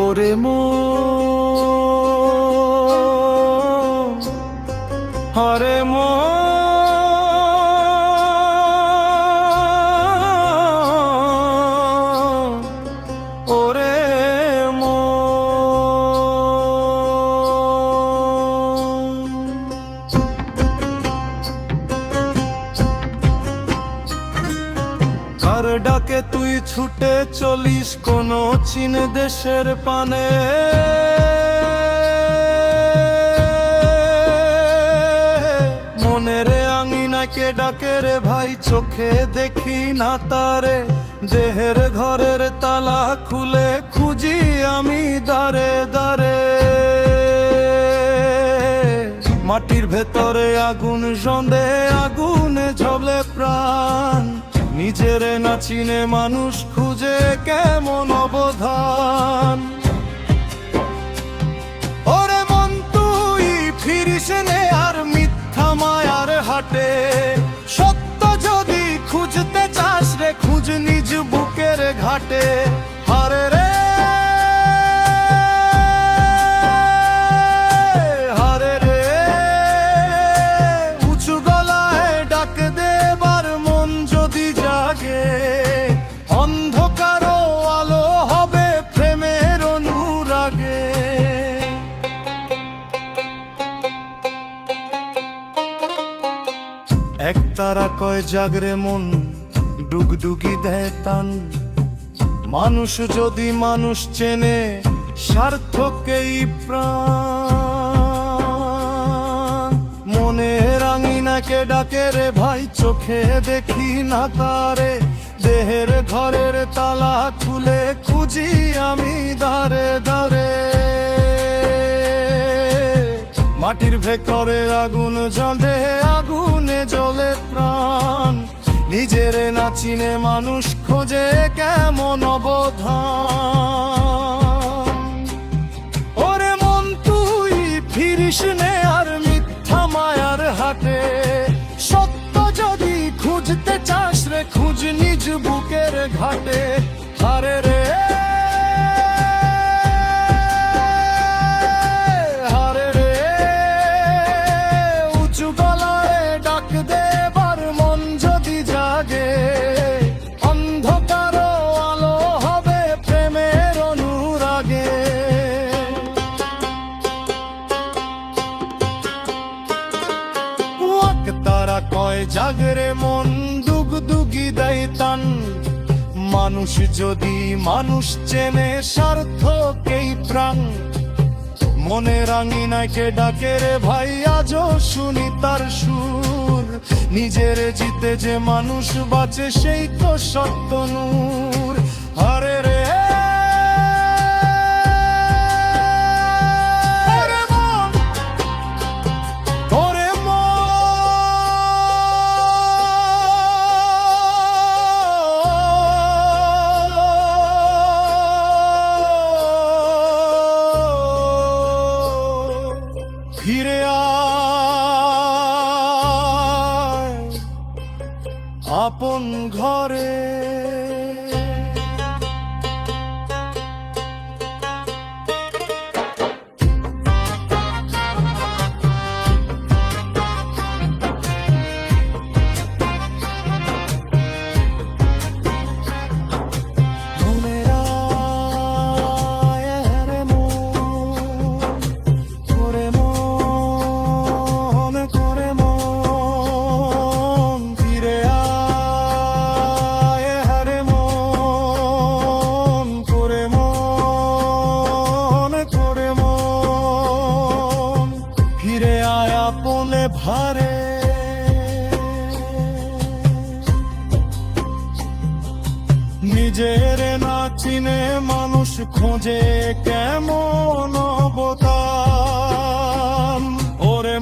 ওরে মন, হরে মন, ওরে কার ডাকে তুই ছুটে চলিস কোন চীন দেশের পানে, মনের আঙিনাকে ডাকে রে ভাই, চোখে দেখি না তারে, দেহের ঘরের তালা খুলে খুঁজি আমি দারে দারে। মাটির ভেতরে আগুন জ্বলে, আগুনে ঝবলে প্রাণ, নিজের না চিনে মানুষ খুঁজে কেমন অবধান। ওরে মন তুই ফিরিস নে আর মিথ্যা মায়ার হাটে, সত্য যদি খুঁজতে চাস রে খুঁজ নিজ বুকের ঘাটে। হারে রে অন্ধকারও আলো হবে প্রেমের অনুরাগে। একতারা কয় জাগরে মন, ডুগডুগি দেয় টান, মানুষ যদি মানুষ চেনে সার্থকেই প্রাণ। মনের আঙিনাকে ডাকে রে ভাই, চোখে দেখি না তারে, দেহের ঘরের তালা খুলে খুঁজি আমি দারে দারে। মাটির ভেতরে আগুন জ্বলে, আগুনে জ্বলে প্রাণ, নিজের না চিনে মানুষ খোঁজে কেমন অবধান। ওরে মন তুই ফিরিস নে আর মিথ্যা মায়ার হাটে, সত্য যদি খুঁজতে চাস রে খুঁজ নিজ বুকের ঘাটে। হারে রে হারে রে, উঁচু গলায় ডাক দেবার মন যদি জাগে, অন্ধকারও আলো হবে প্রেমের অনুরাগে। তারা কয় জাগরে মন, ডুগডুগি দেয় টান, মানুষ যদি মানুষ চেনে সার্থকেই প্রাণ। মনের আঙিনাকে ডাকে রে ভাই, আজও শুনি তার সুর, নিজের জিতে যে মানুষ বাঁচে সেই তো সত্য নূর। হারে রে ফিরে আয় আপন ঘরে। ভারে নিজের না চিনে মানুষ খোঁজে কেমন অবদান। ওরে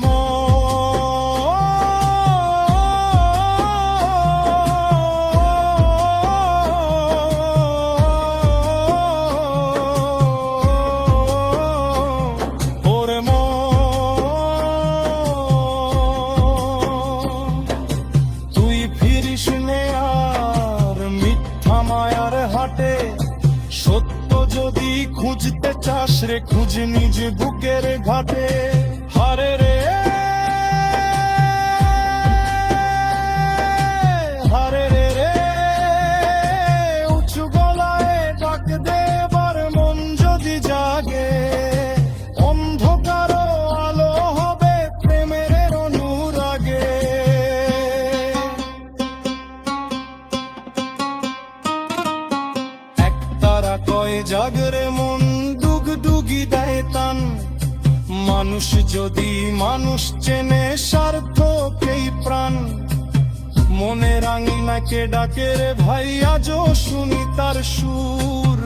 সত্য যদি খুঁজতে চাস রে খুঁজ নিজ বুকের ঘাটে। হারে রে হারে রে রে উঁচু গলায় ডাক দে এবার মন যদি জাগে, অন্ধকার আলো হবে প্রেমের অনুরাগে। একতারা কয় জাগরে মন ডুগডুগি দেয় টান, মানুষ যদি মানুষ চেনে সার্থকেই প্রাণ। মনে রাঙিনাকে ডাকে রে ভাই আজও শুনি তার সুর,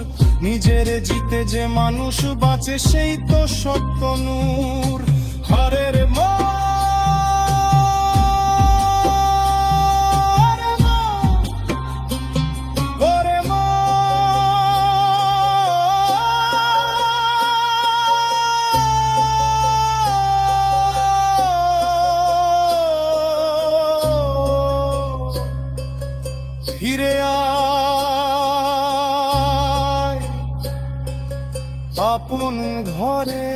নিজের জিতে যে মানুষ বাঁচে সেই তো সত্য নূর। হারের ফিরে আয় আপন ঘরে।